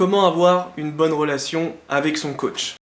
Comment avoir une bonne relation avec son coach?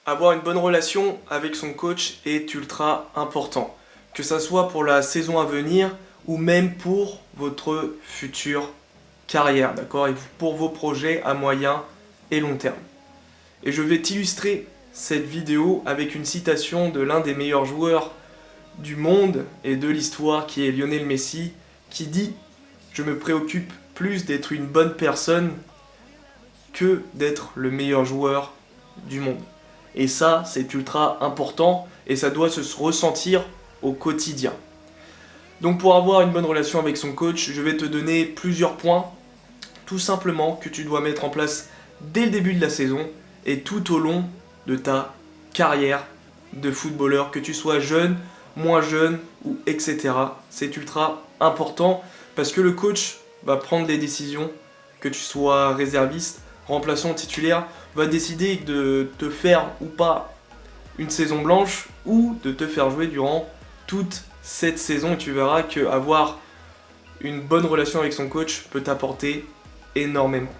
Avoir une bonne relation avec son coach est ultra important, que ça soit pour la saison à venir ou même pour votre future carrière, d'accord, et pour vos projets à moyen et long terme. Et je vais t'illustrer cette vidéo avec une citation de l'un des meilleurs joueurs du monde et de l'histoire qui est Lionel Messi, qui dit « Je me préoccupe plus d'être une bonne personne que d'être le meilleur joueur du monde ». Et ça, c'est ultra important et ça doit se ressentir au quotidien. Donc pour avoir une bonne relation avec son coach, je vais te donner plusieurs points, tout simplement, que tu dois mettre en place dès le début de la saison et tout au long de ta carrière de footballeur, que tu sois jeune, moins jeune, ou etc. C'est ultra important parce que le coach va prendre des décisions, que tu sois réserviste, remplaçant, titulaire, va décider de te faire ou pas une saison blanche ou de te faire jouer durant toute cette saison. Et tu verras qu'avoir une bonne relation avec son coach peut t'apporter énormément.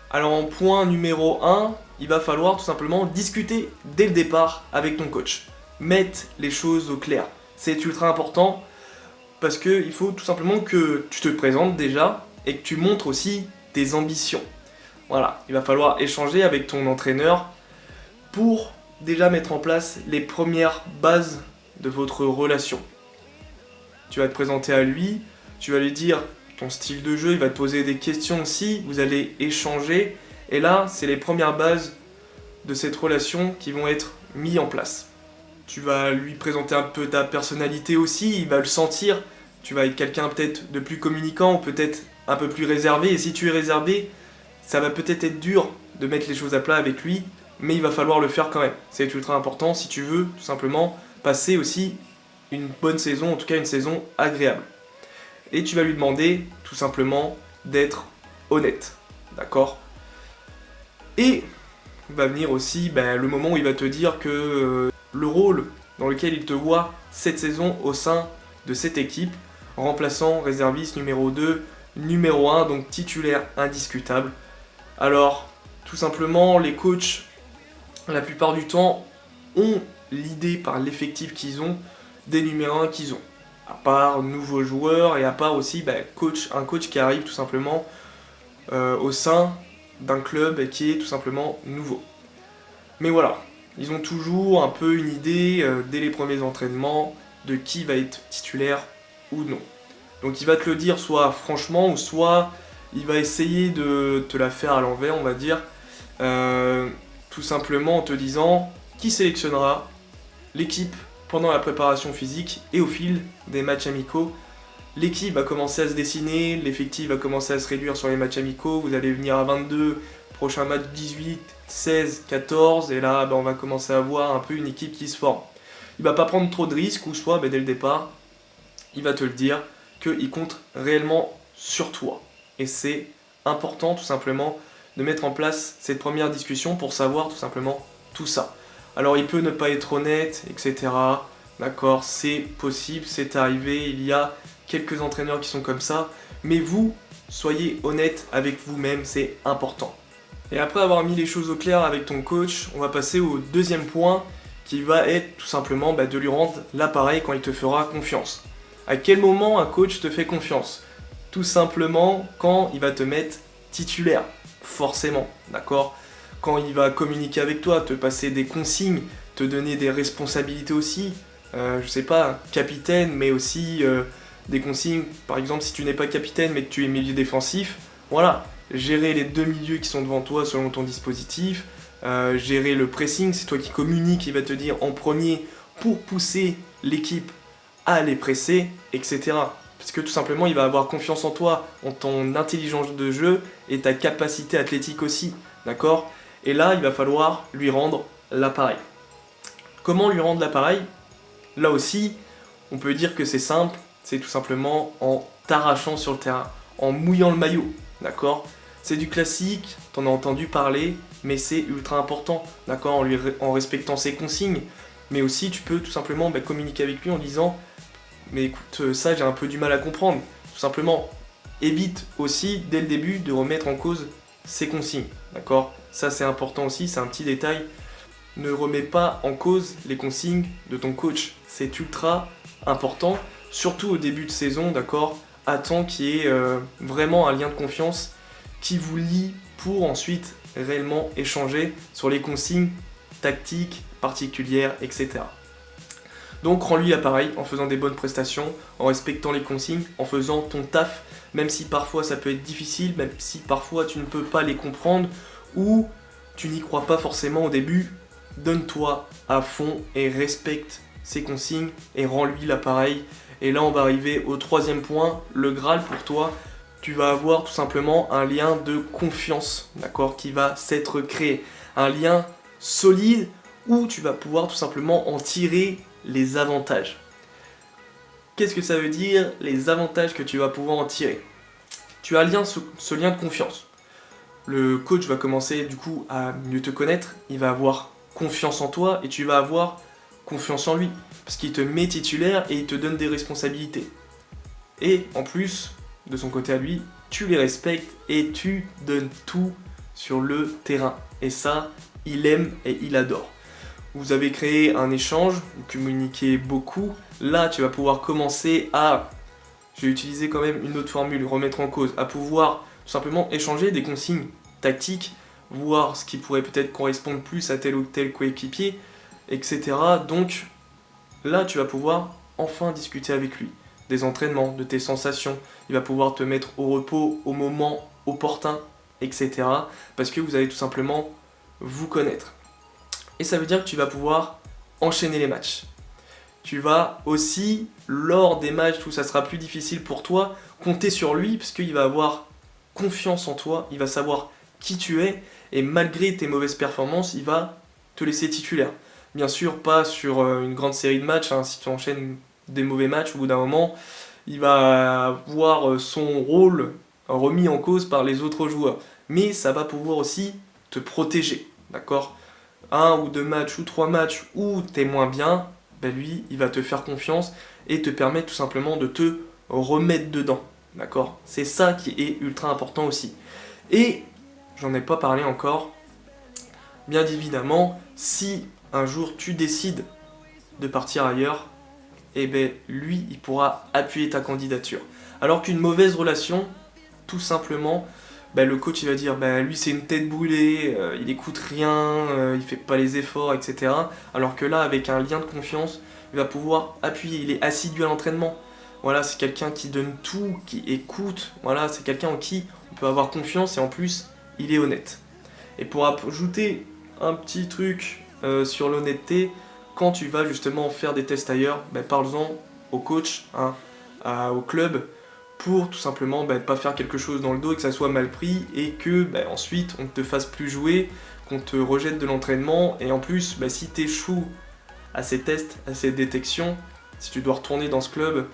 Alors en point numéro 1, il va falloir tout simplement discuter dès le départ avec ton coach. Mettre les choses au clair. C'est ultra important parce qu'il faut tout simplement que tu te présentes déjà et que tu montres aussi tes ambitions. Voilà, il va falloir échanger avec ton entraîneur pour déjà mettre en place les premières bases de votre relation. Tu vas te présenter à lui, tu vas lui dire ton style de jeu, il va te poser des questions aussi, vous allez échanger, et là, c'est les premières bases de cette relation qui vont être mises en place. Tu vas lui présenter un peu ta personnalité aussi, il va le sentir, tu vas être quelqu'un peut-être de plus communicant ou peut-être un peu plus réservé, et si tu es réservé, ça va peut-être être dur de mettre les choses à plat avec lui, mais il va falloir le faire quand même. C'est ultra important si tu veux tout simplement passer aussi une bonne saison, en tout cas une saison agréable. Et tu vas lui demander tout simplement d'être honnête, d'accord? Et va venir aussi le moment où il va te dire que le rôle dans lequel il te voit cette saison au sein de cette équipe, remplaçant, réserviste numéro 2, numéro 1, donc titulaire indiscutable. Alors, tout simplement, les coachs, la plupart du temps, ont l'idée par l'effectif qu'ils ont des numéros 1 qu'ils ont. À part nouveaux joueurs et à part aussi un coach qui arrive tout simplement au sein d'un club et qui est tout simplement nouveau. Mais voilà, ils ont toujours un peu une idée dès les premiers entraînements de qui va être titulaire ou non. Donc il va te le dire soit franchement ou soit il va essayer de te la faire à l'envers, on va dire, tout simplement en te disant qui sélectionnera l'équipe pendant la préparation physique et au fil des matchs amicaux. L'équipe va commencer à se dessiner, l'effectif va commencer à se réduire sur les matchs amicaux, vous allez venir à 22, prochain match 18, 16, 14, et là on va commencer à voir un peu une équipe qui se forme. Il va pas prendre trop de risques, ou soit dès le départ, il va te le dire qu'il compte réellement sur toi. Et c'est important tout simplement de mettre en place cette première discussion pour savoir tout simplement tout ça. Alors il peut ne pas être honnête, etc. D'accord, c'est possible, c'est arrivé, il y a quelques entraîneurs qui sont comme ça, mais vous, soyez honnête avec vous-même, c'est important. Et après avoir mis les choses au clair avec ton coach, on va passer au deuxième point qui va être tout simplement de lui rendre l'appareil quand il te fera confiance. À quel moment un coach te fait confiance? Tout simplement quand il va te mettre titulaire, forcément, d'accord? Quand il va communiquer avec toi, te passer des consignes, te donner des responsabilités aussi, je sais pas, capitaine, mais aussi des consignes, par exemple si tu n'es pas capitaine mais que tu es milieu défensif, voilà, gérer les deux milieux qui sont devant toi selon ton dispositif, gérer le pressing, c'est toi qui communiques, il va te dire en premier pour pousser l'équipe à les presser, etc. Parce que tout simplement, il va avoir confiance en toi, en ton intelligence de jeu et ta capacité athlétique aussi, d'accord? Et là, il va falloir lui rendre l'appareil. Comment lui rendre l'appareil? Là aussi, on peut dire que c'est simple, c'est tout simplement en t'arrachant sur le terrain, en mouillant le maillot, d'accord? C'est du classique, t'en as entendu parler, mais c'est ultra important, d'accord? En respectant ses consignes, mais aussi tu peux tout simplement communiquer avec lui en disant mais écoute, ça j'ai un peu du mal à comprendre. Tout simplement, évite aussi dès le début de remettre en cause ses consignes, d'accord? Ça c'est important aussi, c'est un petit détail. Ne remets pas en cause les consignes de ton coach, c'est ultra important, surtout au début de saison, d'accord? Attends qu'il y ait vraiment un lien de confiance qui vous lie pour ensuite réellement échanger sur les consignes tactiques particulières, etc. Donc rends-lui l'appareil en faisant des bonnes prestations, en respectant les consignes, en faisant ton taf, même si parfois ça peut être difficile, même si parfois tu ne peux pas les comprendre ou tu n'y crois pas forcément au début, donne-toi à fond et respecte ses consignes et rends-lui l'appareil. Et là on va arriver au troisième point, le Graal pour toi. Tu vas avoir tout simplement un lien de confiance, d'accord, qui va s'être créé. Un lien solide où tu vas pouvoir tout simplement en tirer les avantages. Qu'est-ce que ça veut dire, les avantages que tu vas pouvoir en tirer? Tu as ce lien de confiance. Le coach va commencer du coup à mieux te connaître, il va avoir confiance en toi et tu vas avoir confiance en lui. Parce qu'il te met titulaire et il te donne des responsabilités. Et en plus, de son côté à lui, tu les respectes et tu donnes tout sur le terrain. Et ça, il aime et il adore. Vous avez créé un échange, vous communiquez beaucoup. Là, tu vas pouvoir commencer à, je vais utiliser quand même une autre formule, remettre en cause, à pouvoir tout simplement échanger des consignes tactiques, voir ce qui pourrait peut-être correspondre plus à tel ou tel coéquipier, etc. Donc là, tu vas pouvoir enfin discuter avec lui des entraînements, de tes sensations. Il va pouvoir te mettre au repos au moment opportun, etc. Parce que vous allez tout simplement vous connaître. Et ça veut dire que tu vas pouvoir enchaîner les matchs. Tu vas aussi, lors des matchs où ça sera plus difficile pour toi, compter sur lui parce qu'il va avoir confiance en toi, il va savoir qui tu es et malgré tes mauvaises performances, il va te laisser titulaire. Bien sûr, pas sur une grande série de matchs, si tu enchaînes des mauvais matchs, au bout d'un moment, il va voir son rôle remis en cause par les autres joueurs. Mais ça va pouvoir aussi te protéger, d'accord? 1 ou 2 matchs ou 3 matchs où t'es moins bien, lui, il va te faire confiance et te permettre tout simplement de te remettre dedans, d'accord? C'est ça qui est ultra important aussi. Et, j'en ai pas parlé encore, bien évidemment, si un jour tu décides de partir ailleurs, lui, il pourra appuyer ta candidature. Alors qu'une mauvaise relation, tout simplement, le coach il va dire lui c'est une tête brûlée, il écoute rien, il fait pas les efforts, etc. Alors que là, avec un lien de confiance, il va pouvoir appuyer, il est assidu à l'entraînement. Voilà, c'est quelqu'un qui donne tout, qui écoute, voilà, c'est quelqu'un en qui on peut avoir confiance et en plus, il est honnête. Et pour ajouter un petit truc sur l'honnêteté, quand tu vas justement faire des tests ailleurs, parle-en au coach, au club, pour tout simplement ne pas faire quelque chose dans le dos et que ça soit mal pris et que ensuite on ne te fasse plus jouer, qu'on te rejette de l'entraînement et en plus si tu échoues à ces tests, à ces détections, si tu dois retourner dans ce club,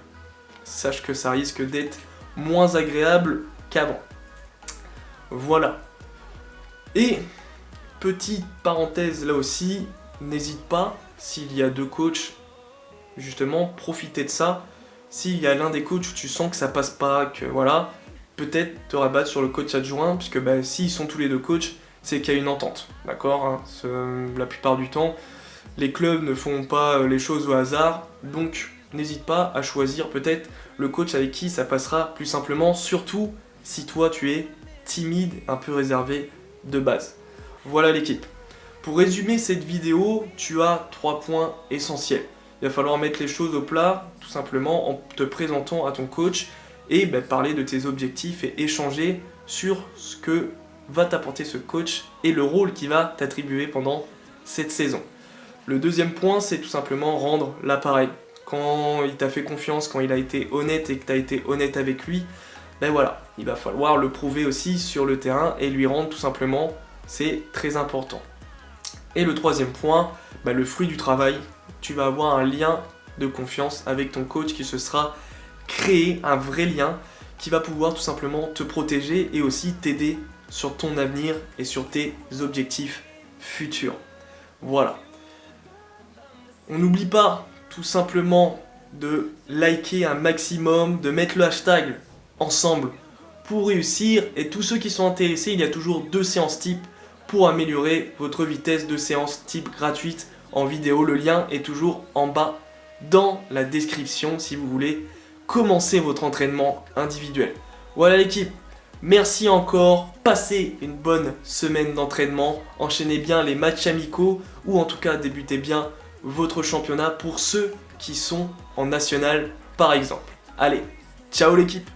sache que ça risque d'être moins agréable qu'avant. Voilà. Et petite parenthèse là aussi, n'hésite pas, s'il y a 2 coachs, justement profitez de ça. S'il y a l'un des coachs où tu sens que ça passe pas, que voilà, peut-être te rabattre sur le coach adjoint, puisque s'ils sont tous les 2 coachs, c'est qu'il y a une entente, d'accord, la plupart du temps, les clubs ne font pas les choses au hasard, donc n'hésite pas à choisir peut-être le coach avec qui ça passera plus simplement, surtout si toi tu es timide, un peu réservé de base. Voilà l'équipe. Pour résumer cette vidéo, tu as 3 points essentiels. Il va falloir mettre les choses au plat, tout simplement en te présentant à ton coach et parler de tes objectifs et échanger sur ce que va t'apporter ce coach et le rôle qu'il va t'attribuer pendant cette saison. Le deuxième point, c'est tout simplement rendre l'appareil. Quand il t'a fait confiance, quand il a été honnête et que tu as été honnête avec lui, voilà, il va falloir le prouver aussi sur le terrain et lui rendre tout simplement, c'est très important. Et le troisième point, le fruit du travail, tu vas avoir un lien de confiance avec ton coach qui se sera créé, un vrai lien qui va pouvoir tout simplement te protéger et aussi t'aider sur ton avenir et sur tes objectifs futurs. Voilà. On n'oublie pas tout simplement de liker un maximum, de mettre le hashtag ensemble pour réussir. Et tous ceux qui sont intéressés, il y a toujours 2 séances type pour améliorer votre vitesse de séance type gratuite en vidéo. Le lien est toujours en bas dans la description si vous voulez commencer votre entraînement individuel. Voilà l'équipe, merci encore, passez une bonne semaine d'entraînement, enchaînez bien les matchs amicaux ou en tout cas débutez bien votre championnat pour ceux qui sont en national par exemple. Allez, ciao l'équipe!